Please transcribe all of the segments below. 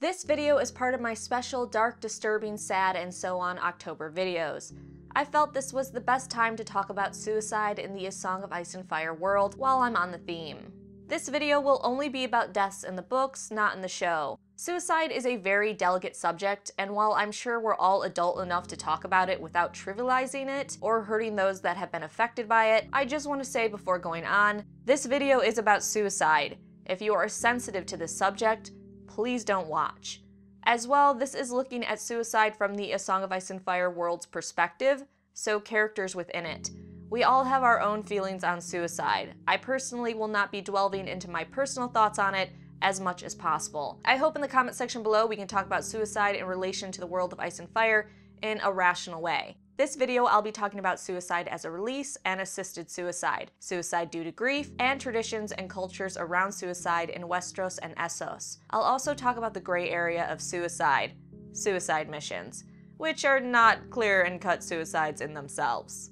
This video is part of my special dark, disturbing, sad, and so on October videos. I felt this was the best time to talk about suicide in the A Song of Ice and Fire world while I'm on the theme. This video will only be about deaths in the books, not in the show. Suicide is a very delicate subject, and while I'm sure we're all adult enough to talk about it without trivializing it or hurting those that have been affected by it, I just want to say before going on, this video is about suicide. If you are sensitive to this subject, please don't watch. As well, this is looking at suicide from the A Song of Ice and Fire world's perspective, so characters within it. We all have our own feelings on suicide. I personally will not be delving into my personal thoughts on it as much as possible. I hope in the comment section below we can talk about suicide in relation to the world of Ice and Fire in a rational way. This video I'll be talking about suicide as a release and assisted suicide, suicide due to grief, and traditions and cultures around suicide in Westeros and Essos. I'll also talk about the gray area of suicide missions, which are not clear and cut suicides in themselves.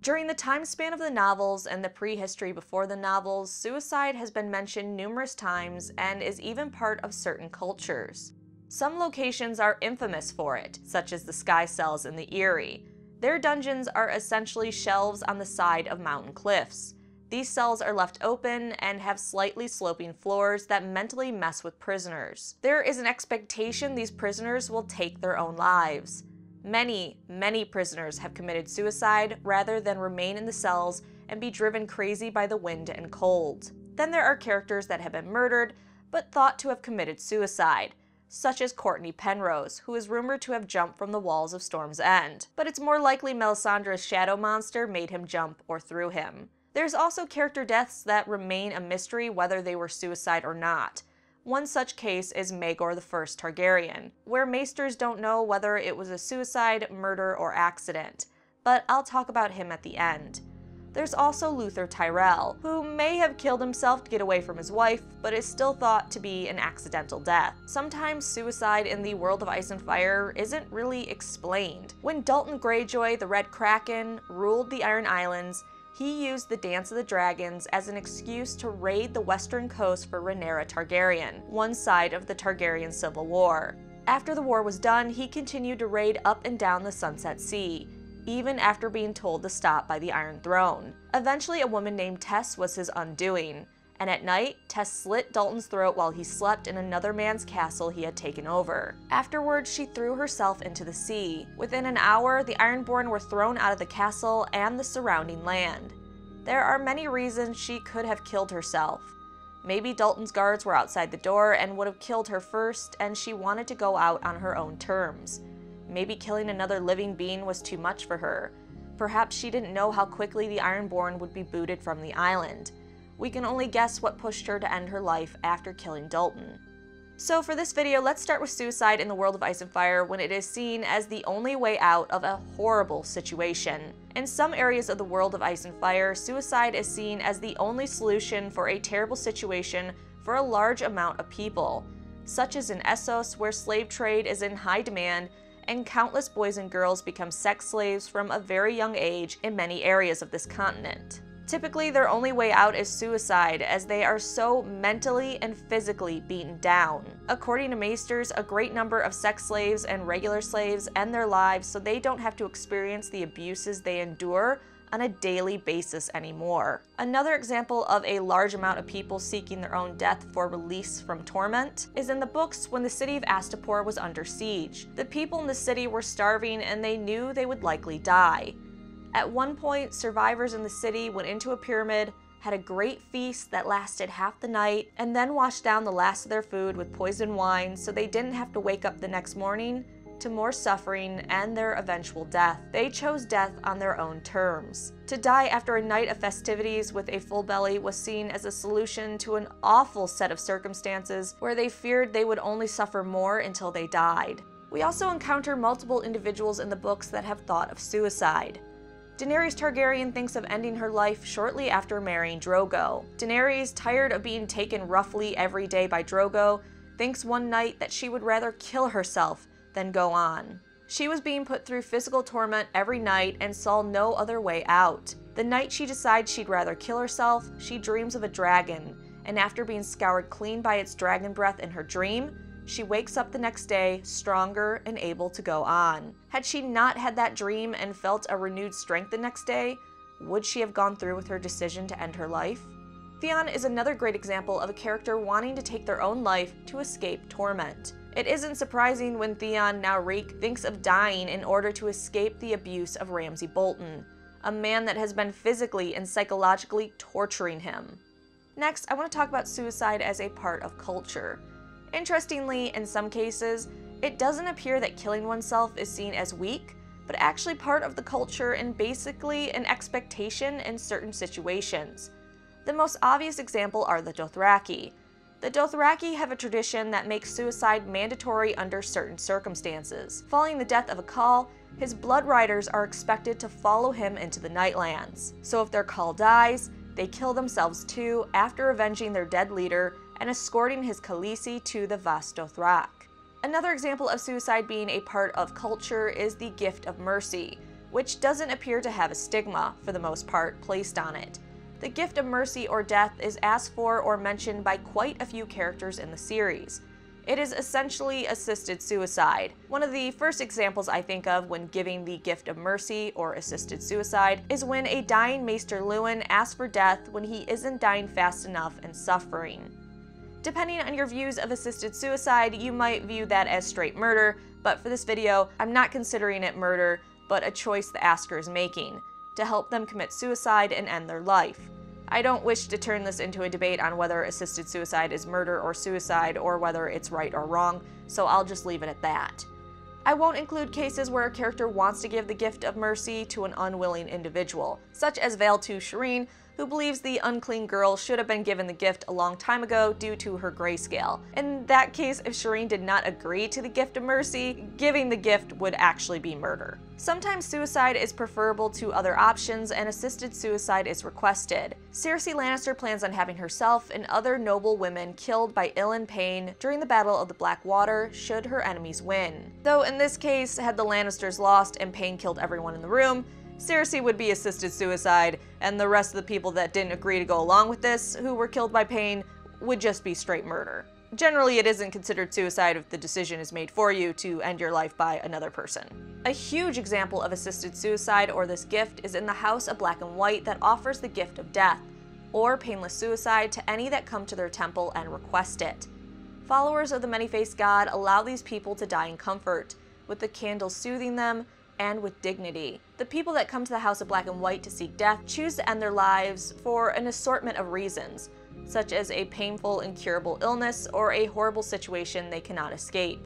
During the time span of the novels and the prehistory before the novels, suicide has been mentioned numerous times and is even part of certain cultures. Some locations are infamous for it, such as the Sky Cells in the Eyrie. Their dungeons are essentially shelves on the side of mountain cliffs. These cells are left open and have slightly sloping floors that mentally mess with prisoners. There is an expectation these prisoners will take their own lives. Many prisoners have committed suicide rather than remain in the cells and be driven crazy by the wind and cold. Then there are characters that have been murdered, but thought to have committed suicide, such as Courtney Penrose, who is rumored to have jumped from the walls of Storm's End. But it's more likely Melisandre's shadow monster made him jump or threw him. There's also character deaths that remain a mystery whether they were suicide or not. One such case is Maegor the First Targaryen, where maesters don't know whether it was a suicide, murder, or accident, but I'll talk about him at the end. There's also Luther Tyrell, who may have killed himself to get away from his wife, but is still thought to be an accidental death. Sometimes suicide in the world of Ice and Fire isn't really explained. When Dalton Greyjoy, the Red Kraken, ruled the Iron Islands, he used the Dance of the Dragons as an excuse to raid the western coast for Rhaenyra Targaryen, one side of the Targaryen Civil War. After the war was done, he continued to raid up and down the Sunset Sea, even after being told to stop by the Iron Throne. Eventually, a woman named Tess was his undoing, and at night, Tess slit Dalton's throat while he slept in another man's castle he had taken over. Afterwards, she threw herself into the sea. Within an hour, the Ironborn were thrown out of the castle and the surrounding land. There are many reasons she could have killed herself. Maybe Dalton's guards were outside the door and would have killed her first, and she wanted to go out on her own terms. Maybe killing another living being was too much for her. Perhaps she didn't know how quickly the Ironborn would be booted from the island. We can only guess what pushed her to end her life after killing Dalton. So for this video, let's start with suicide in the world of Ice and Fire when it is seen as the only way out of a horrible situation. In some areas of the world of Ice and Fire, suicide is seen as the only solution for a terrible situation for a large amount of people, such as in Essos, where slave trade is in high demand and countless boys and girls become sex slaves from a very young age in many areas of this continent. Typically, their only way out is suicide, as they are so mentally and physically beaten down. According to maesters, a great number of sex slaves and regular slaves end their lives so they don't have to experience the abuses they endure on a daily basis anymore. Another example of a large amount of people seeking their own death for release from torment is in the books when the city of Astapor was under siege. The people in the city were starving and they knew they would likely die. At one point, survivors in the city went into a pyramid, had a great feast that lasted half the night, and then washed down the last of their food with poisoned wine so they didn't have to wake up the next morning to more suffering and their eventual death. They chose death on their own terms. To die after a night of festivities with a full belly was seen as a solution to an awful set of circumstances where they feared they would only suffer more until they died. We also encounter multiple individuals in the books that have thought of suicide. Daenerys Targaryen thinks of ending her life shortly after marrying Drogo. Daenerys, tired of being taken roughly every day by Drogo, thinks one night that she would rather kill herself than go on. She was being put through physical torment every night and saw no other way out. The night she decides she'd rather kill herself, she dreams of a dragon, and after being scoured clean by its dragon breath in her dream, she wakes up the next day stronger and able to go on. Had she not had that dream and felt a renewed strength the next day, would she have gone through with her decision to end her life? Theon is another great example of a character wanting to take their own life to escape torment. It isn't surprising when Theon, now Reek, thinks of dying in order to escape the abuse of Ramsay Bolton, a man that has been physically and psychologically torturing him. Next, I want to talk about suicide as a part of culture. Interestingly, in some cases, it doesn't appear that killing oneself is seen as weak, but actually part of the culture and basically an expectation in certain situations. The most obvious example are the Dothraki. The Dothraki have a tradition that makes suicide mandatory under certain circumstances. Following the death of a Khal, his blood riders are expected to follow him into the Nightlands. So if their Khal dies, they kill themselves too after avenging their dead leader and escorting his Khaleesi to the Vast Dothrak. Another example of suicide being a part of culture is the Gift of Mercy, which doesn't appear to have a stigma, for the most part, placed on it. The Gift of Mercy or death is asked for or mentioned by quite a few characters in the series. It is essentially assisted suicide. One of the first examples I think of when giving the Gift of Mercy or assisted suicide is when a dying Maester Luwin asks for death when he isn't dying fast enough and suffering. Depending on your views of assisted suicide, you might view that as straight murder, but for this video, I'm not considering it murder, but a choice the asker is making to help them commit suicide and end their life. I don't wish to turn this into a debate on whether assisted suicide is murder or suicide or whether it's right or wrong, so I'll just leave it at that. I won't include cases where a character wants to give the Gift of Mercy to an unwilling individual, such as Veil 2 Shireen, who believes the unclean girl should have been given the gift a long time ago due to her grayscale. In that case, if Shireen did not agree to the Gift of Mercy, giving the gift would actually be murder. Sometimes suicide is preferable to other options and assisted suicide is requested. Cersei Lannister plans on having herself and other noble women killed by Ilyn Payne during the Battle of the Blackwater should her enemies win. Though in this case, had the Lannisters lost and Payne killed everyone in the room, Cersei would be assisted suicide, and the rest of the people that didn't agree to go along with this, who were killed by Payne, would just be straight murder. Generally, it isn't considered suicide if the decision is made for you to end your life by another person. A huge example of assisted suicide or this gift is in the House of Black and White that offers the gift of death, or painless suicide to any that come to their temple and request it. Followers of the many-faced god allow these people to die in comfort, with the candles soothing them, and with dignity. The people that come to the House of Black and White to seek death choose to end their lives for an assortment of reasons, such as a painful, incurable illness or a horrible situation they cannot escape.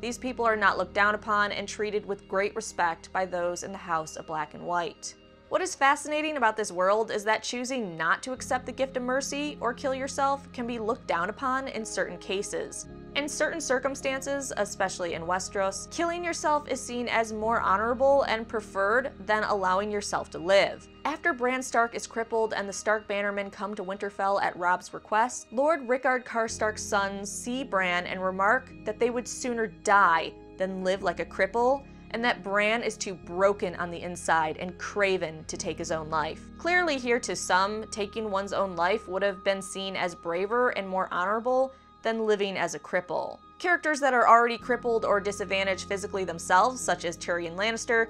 These people are not looked down upon and treated with great respect by those in the House of Black and White. What is fascinating about this world is that choosing not to accept the Gift of Mercy or kill yourself can be looked down upon in certain cases. In certain circumstances, especially in Westeros, killing yourself is seen as more honorable and preferred than allowing yourself to live. After Bran Stark is crippled and the Stark bannermen come to Winterfell at Robb's request, Lord Rickard Karstark's sons see Bran and remark that they would sooner die than live like a cripple, and that Bran is too broken on the inside and craven to take his own life. Clearly here to some, taking one's own life would have been seen as braver and more honorable than living as a cripple. Characters that are already crippled or disadvantaged physically themselves, such as Tyrion Lannister,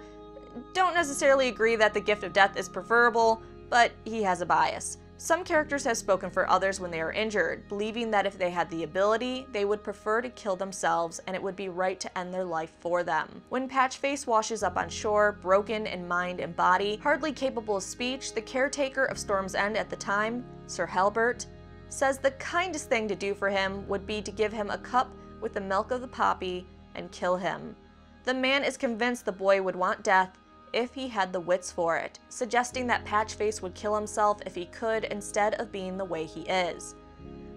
don't necessarily agree that the gift of death is preferable, but he has a bias. Some characters have spoken for others when they are injured, believing that if they had the ability, they would prefer to kill themselves and it would be right to end their life for them. When Patchface washes up on shore, broken in mind and body, hardly capable of speech, the caretaker of Storm's End at the time, Sir Halbert, says the kindest thing to do for him would be to give him a cup with the milk of the poppy and kill him. The man is convinced the boy would want death if he had the wits for it, suggesting that Patchface would kill himself if he could instead of being the way he is.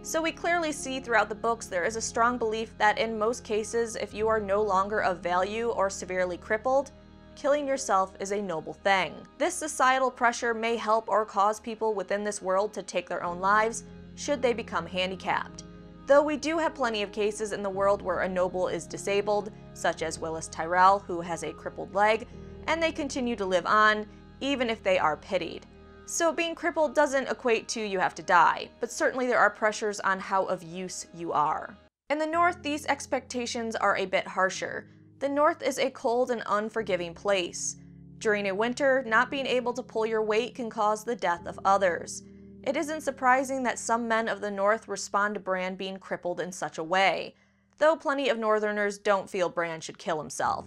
So we clearly see throughout the books there is a strong belief that in most cases, if you are no longer of value or severely crippled, killing yourself is a noble thing. This societal pressure may help or cause people within this world to take their own lives, should they become handicapped. Though we do have plenty of cases in the world where a noble is disabled, such as Willis Tyrell, who has a crippled leg, and they continue to live on, even if they are pitied. So being crippled doesn't equate to you have to die, but certainly there are pressures on how of use you are. In the North, these expectations are a bit harsher. The North is a cold and unforgiving place. During a winter, not being able to pull your weight can cause the death of others. It isn't surprising that some men of the North respond to Bran being crippled in such a way, though plenty of Northerners don't feel Bran should kill himself.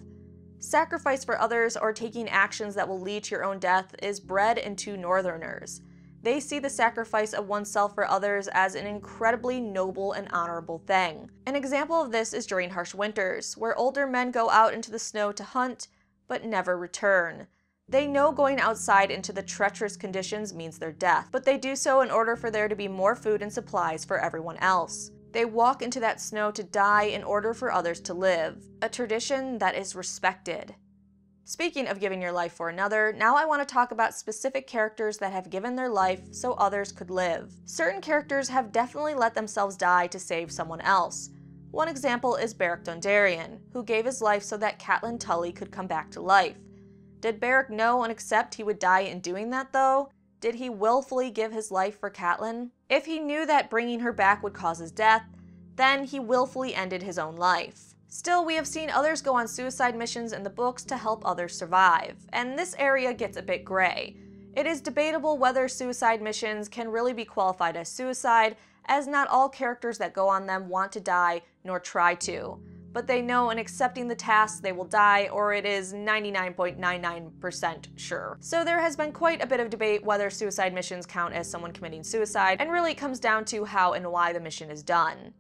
Sacrifice for others or taking actions that will lead to your own death is bred into Northerners. They see the sacrifice of oneself for others as an incredibly noble and honorable thing. An example of this is during harsh winters, where older men go out into the snow to hunt, but never return. They know going outside into the treacherous conditions means their death, but they do so in order for there to be more food and supplies for everyone else. They walk into that snow to die in order for others to live, a tradition that is respected. Speaking of giving your life for another, now I want to talk about specific characters that have given their life so others could live. Certain characters have definitely let themselves die to save someone else. One example is Beric Dondarrion, who gave his life so that Catelyn Tully could come back to life. Did Beric know and accept he would die in doing that though? Did he willfully give his life for Catelyn? If he knew that bringing her back would cause his death, then he willfully ended his own life. Still, we have seen others go on suicide missions in the books to help others survive, and this area gets a bit gray. It is debatable whether suicide missions can really be qualified as suicide, as not all characters that go on them want to die nor try to, but they know in accepting the task they will die, or it is 99.99% sure. So there has been quite a bit of debate whether suicide missions count as someone committing suicide, and really it comes down to how and why the mission is done.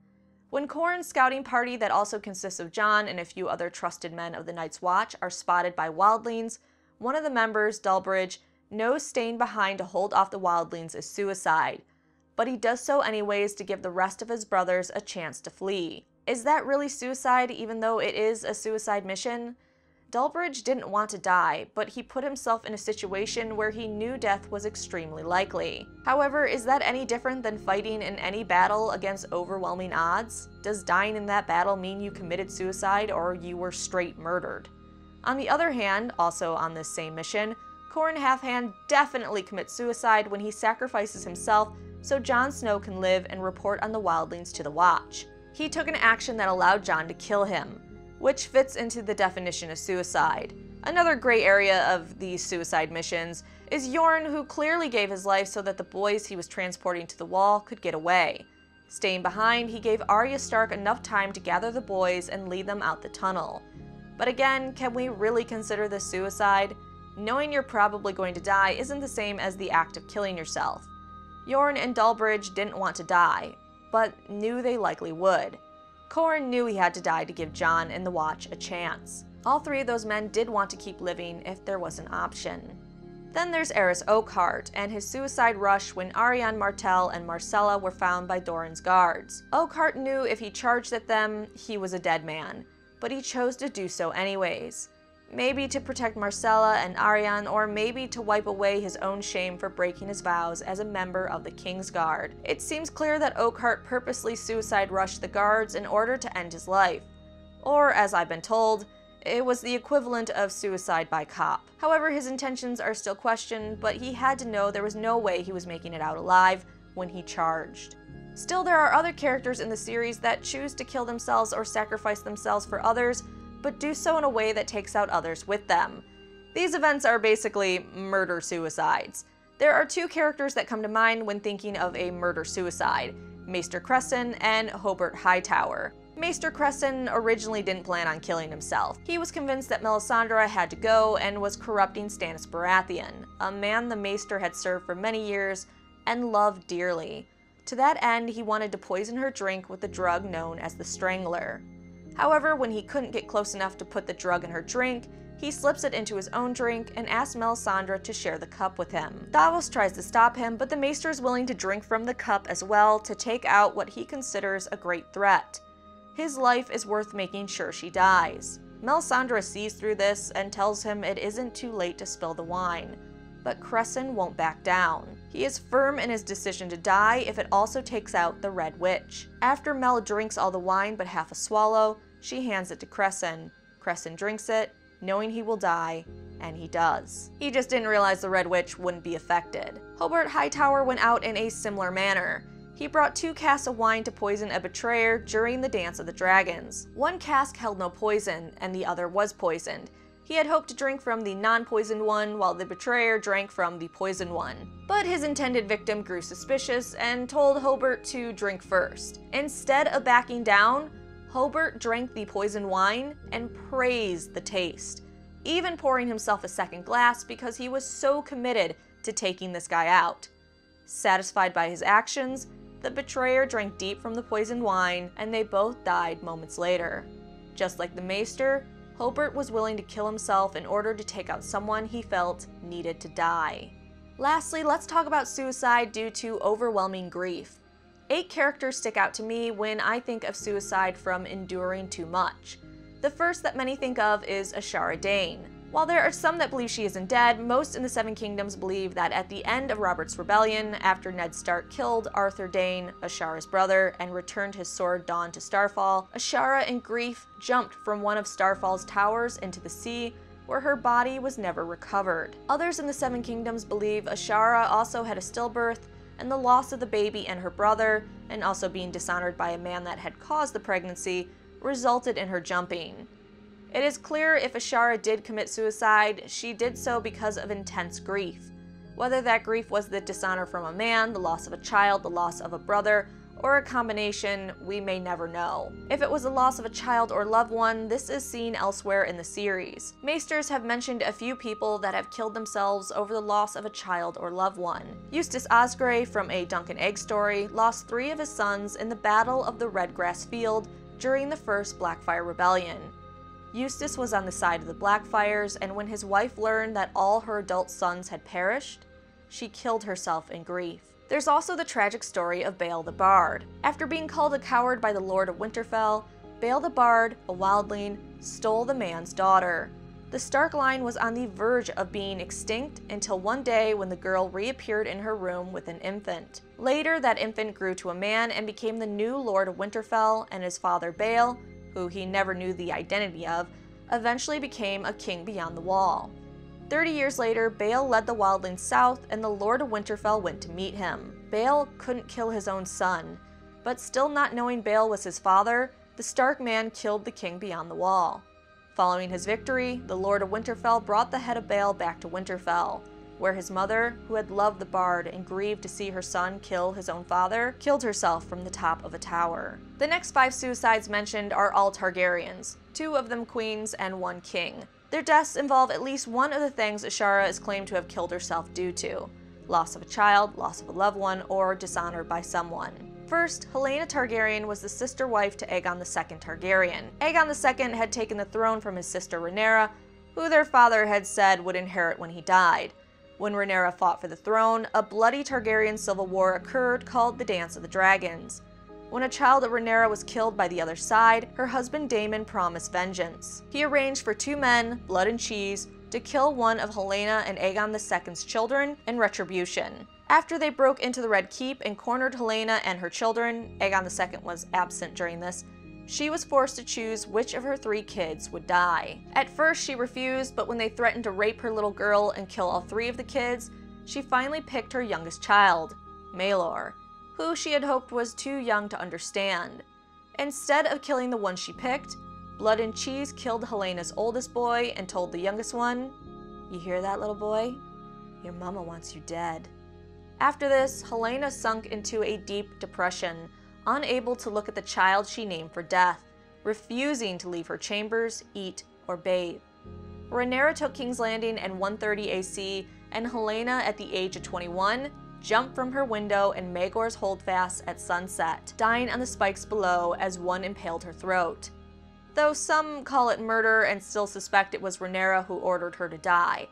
When Qhorin's scouting party, that also consists of Jon and a few other trusted men of the Night's Watch, are spotted by wildlings, one of the members, Delbridge, knows staying behind to hold off the wildlings is suicide, but he does so anyways to give the rest of his brothers a chance to flee. Is that really suicide even though it is a suicide mission? Delbridge didn't want to die, but he put himself in a situation where he knew death was extremely likely. However, is that any different than fighting in any battle against overwhelming odds? Does dying in that battle mean you committed suicide or you were straight murdered? On the other hand, also on this same mission, Qhorin Halfhand definitely commits suicide when he sacrifices himself so Jon Snow can live and report on the wildlings to the Watch. He took an action that allowed Jon to kill him, which fits into the definition of suicide. Another gray area of these suicide missions is Yoren, who clearly gave his life so that the boys he was transporting to the Wall could get away. Staying behind, he gave Arya Stark enough time to gather the boys and lead them out the tunnel. But again, can we really consider this suicide? Knowing you're probably going to die isn't the same as the act of killing yourself. Yoren and Delbridge didn't want to die, but knew they likely would. Qhorin knew he had to die to give Jon and the Watch a chance. All three of those men did want to keep living if there was an option. Then there's Aerys Oakheart and his suicide rush when Arianne Martell and Myrcella were found by Doran's guards. Oakheart knew if he charged at them, he was a dead man, but he chose to do so anyways. Maybe to protect Myrcella and Arianne, or maybe to wipe away his own shame for breaking his vows as a member of the Kingsguard. It seems clear that Oakheart purposely suicide rushed the guards in order to end his life. Or, as I've been told, it was the equivalent of suicide by cop. However, his intentions are still questioned, but he had to know there was no way he was making it out alive when he charged. Still, there are other characters in the series that choose to kill themselves or sacrifice themselves for others, but do so in a way that takes out others with them. These events are basically murder-suicides. There are two characters that come to mind when thinking of a murder-suicide, Maester Cressen and Hobart Hightower. Maester Cressen originally didn't plan on killing himself. He was convinced that Melisandre had to go and was corrupting Stannis Baratheon, a man the Maester had served for many years and loved dearly. To that end, he wanted to poison her drink with the drug known as the Strangler. However, when he couldn't get close enough to put the drug in her drink, he slips it into his own drink and asks Melisandre to share the cup with him. Davos tries to stop him, but the Maester is willing to drink from the cup as well to take out what he considers a great threat. His life is worth making sure she dies. Melisandre sees through this and tells him it isn't too late to spill the wine. But Cressen won't back down. He is firm in his decision to die if it also takes out the Red Witch. After Mel drinks all the wine but half a swallow, she hands it to Cressen. Cressen drinks it, knowing he will die, and he does. He just didn't realize the Red Witch wouldn't be affected. Hobart Hightower went out in a similar manner. He brought 2 casks of wine to poison a betrayer during the Dance of the Dragons. One cask held no poison, and the other was poisoned. He had hoped to drink from the non-poisoned one, while the betrayer drank from the poisoned one. But his intended victim grew suspicious and told Hobart to drink first. Instead of backing down, Hobart drank the poisoned wine and praised the taste, even pouring himself a second glass because he was so committed to taking this guy out. Satisfied by his actions, the betrayer drank deep from the poisoned wine, and they both died moments later. Just like the maester, Hobart was willing to kill himself in order to take out someone he felt needed to die. Lastly, let's talk about suicide due to overwhelming grief. 8 characters stick out to me when I think of suicide from enduring too much. The first that many think of is Ashara Dane. While there are some that believe she isn't dead, most in the Seven Kingdoms believe that at the end of Robert's Rebellion, after Ned Stark killed Arthur Dane, Ashara's brother, and returned his sword Dawn to Starfall, Ashara in grief jumped from one of Starfall's towers into the sea, where her body was never recovered. Others in the Seven Kingdoms believe Ashara also had a stillbirth, and the loss of the baby and her brother, and also being dishonored by a man that had caused the pregnancy, resulted in her jumping. It is clear if Ashara did commit suicide, she did so because of intense grief. Whether that grief was the dishonor from a man, the loss of a child, the loss of a brother, or a combination, we may never know. If it was the loss of a child or loved one, this is seen elsewhere in the series. Maesters have mentioned a few people that have killed themselves over the loss of a child or loved one. Eustace Osgrey from A Dunk and Egg story lost 3 of his sons in the Battle of the Redgrass Field during the First Blackfire Rebellion. Eustace was on the side of the Blackfires, and when his wife learned that all her adult sons had perished, she killed herself in grief. There's also the tragic story of Bale the Bard. After being called a coward by the Lord of Winterfell, Bale the Bard, a wildling, stole the man's daughter. The Stark line was on the verge of being extinct until one day when the girl reappeared in her room with an infant. Later, that infant grew to a man and became the new Lord of Winterfell, and his father Bale, who he never knew the identity of, eventually became a king beyond the wall. 30 years later, Bale led the wildlings south, and the Lord of Winterfell went to meet him. Bale couldn't kill his own son, but still not knowing Bale was his father, the Stark man killed the king beyond the wall. Following his victory, the Lord of Winterfell brought the head of Bale back to Winterfell, where his mother, who had loved the bard and grieved to see her son kill his own father, killed herself from the top of a tower. The next 5 suicides mentioned are all Targaryens, 2 of them queens and 1 king. Their deaths involve at least one of the things Ashara is claimed to have killed herself due to: loss of a child, loss of a loved one, or dishonor by someone. First, Helaena Targaryen was the sister wife to Aegon II Targaryen. Aegon II had taken the throne from his sister Rhaenyra, who their father had said would inherit when he died. When Rhaenyra fought for the throne, a bloody Targaryen civil war occurred called the Dance of the Dragons. When a child of Rhaenyra was killed by the other side, her husband Daemon promised vengeance. He arranged for 2 men, Blood and Cheese, to kill one of Helaena and Aegon II's children in retribution. After they broke into the Red Keep and cornered Helaena and her children, Aegon II was absent during this, she was forced to choose which of her 3 kids would die. At first she refused, but when they threatened to rape her little girl and kill all 3 of the kids, she finally picked her youngest child, Maelor, who she had hoped was too young to understand. Instead of killing the one she picked, Blood and Cheese killed Helena's oldest boy and told the youngest one, "You hear that, little boy? Your mama wants you dead." After this, Helaena sunk into a deep depression, unable to look at the child she named for death, refusing to leave her chambers, eat, or bathe. Rhaenyra took King's Landing in 130 AC, and Helaena, at the age of 21, jumped from her window in Maegor's Holdfast at sunset, dying on the spikes below as one impaled her throat. Though some call it murder and still suspect it was Rhaenyra who ordered her to die.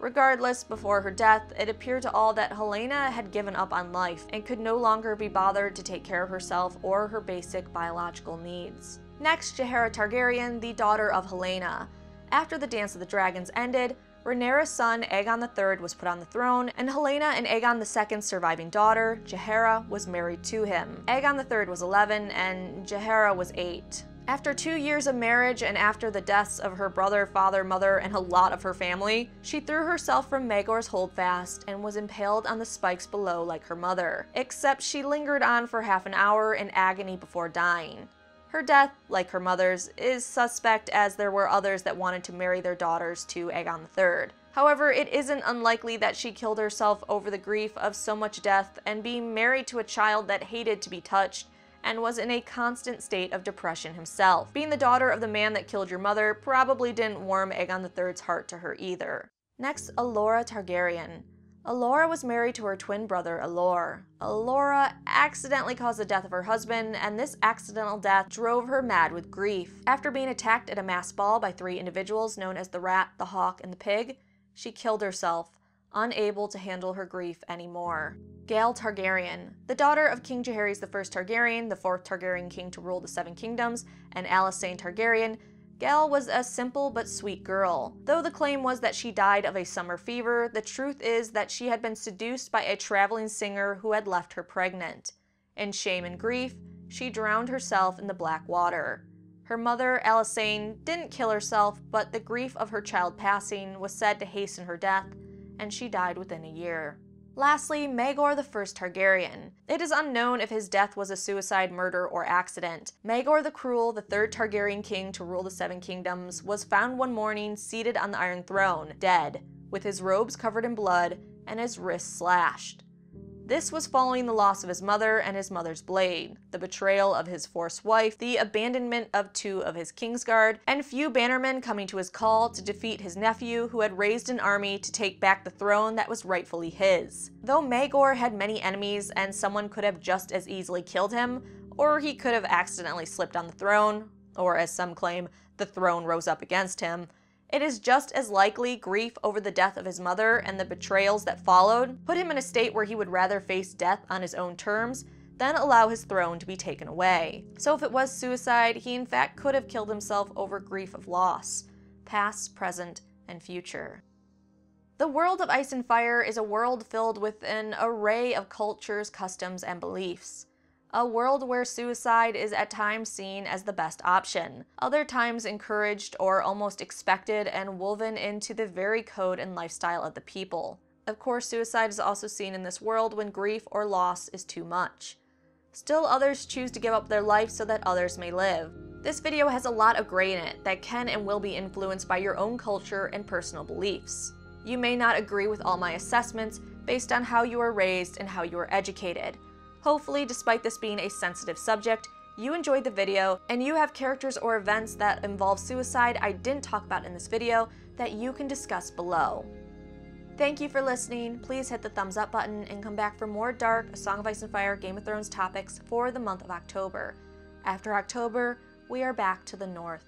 Regardless, before her death, it appeared to all that Helaena had given up on life and could no longer be bothered to take care of herself or her basic biological needs. Next, Jaehaera Targaryen, the daughter of Helaena. After the Dance of the Dragons ended, Rhaenyra's son Aegon III was put on the throne, and Helaena and Aegon II's surviving daughter, Jaehaera, was married to him. Aegon III was 11 and Jaehaera was 8. After 2 years of marriage and after the deaths of her brother, father, mother, and a lot of her family, she threw herself from Maegor's holdfast and was impaled on the spikes below like her mother, except she lingered on for half an hour in agony before dying. Her death, like her mother's, is suspect as there were others that wanted to marry their daughters to Aegon III. However, it isn't unlikely that she killed herself over the grief of so much death and being married to a child that hated to be touched and was in a constant state of depression himself. Being the daughter of the man that killed your mother probably didn't warm Aegon III's heart to her either. Next, Alora Targaryen. Alora was married to her twin brother, Alor. Alora accidentally caused the death of her husband, and this accidental death drove her mad with grief. After being attacked at a mass ball by 3 individuals known as the Rat, the Hawk, and the Pig, she killed herself, unable to handle her grief anymore. Gael Targaryen. The daughter of King Jaehaerys I Targaryen, the 4th Targaryen king to rule the 7 kingdoms, and Alysanne Targaryen, Gael was a simple but sweet girl. Though the claim was that she died of a summer fever, the truth is that she had been seduced by a traveling singer who had left her pregnant. In shame and grief, she drowned herself in the black water. Her mother, Alysanne, didn't kill herself, but the grief of her child passing was said to hasten her death, and she died within a year. Lastly, Maegor I Targaryen. It is unknown if his death was a suicide, murder, or accident. Maegor the Cruel, the 3rd Targaryen king to rule the 7 kingdoms, was found one morning seated on the Iron Throne, dead, with his robes covered in blood and his wrists slashed. This was following the loss of his mother and his mother's blade, the betrayal of his forced wife, the abandonment of 2 of his Kingsguard, and few bannermen coming to his call to defeat his nephew who had raised an army to take back the throne that was rightfully his. Though Maegor had many enemies and someone could have just as easily killed him, or he could have accidentally slipped on the throne, or as some claim, the throne rose up against him, it is just as likely grief over the death of his mother and the betrayals that followed put him in a state where he would rather face death on his own terms than allow his throne to be taken away. So if it was suicide, he in fact could have killed himself over grief of loss, past, present, and future. The world of Ice and Fire is a world filled with an array of cultures, customs, and beliefs. A world where suicide is at times seen as the best option, other times encouraged or almost expected and woven into the very code and lifestyle of the people. Of course, suicide is also seen in this world when grief or loss is too much. Still, others choose to give up their life so that others may live. This video has a lot of gray in it that can and will be influenced by your own culture and personal beliefs. You may not agree with all my assessments based on how you were raised and how you were educated. Hopefully, despite this being a sensitive subject, you enjoyed the video and you have characters or events that involve suicide I didn't talk about in this video that you can discuss below. Thank you for listening. Please hit the thumbs up button and come back for more dark, A Song of Ice and Fire, Game of Thrones topics for the month of October. After October, we are back to the north.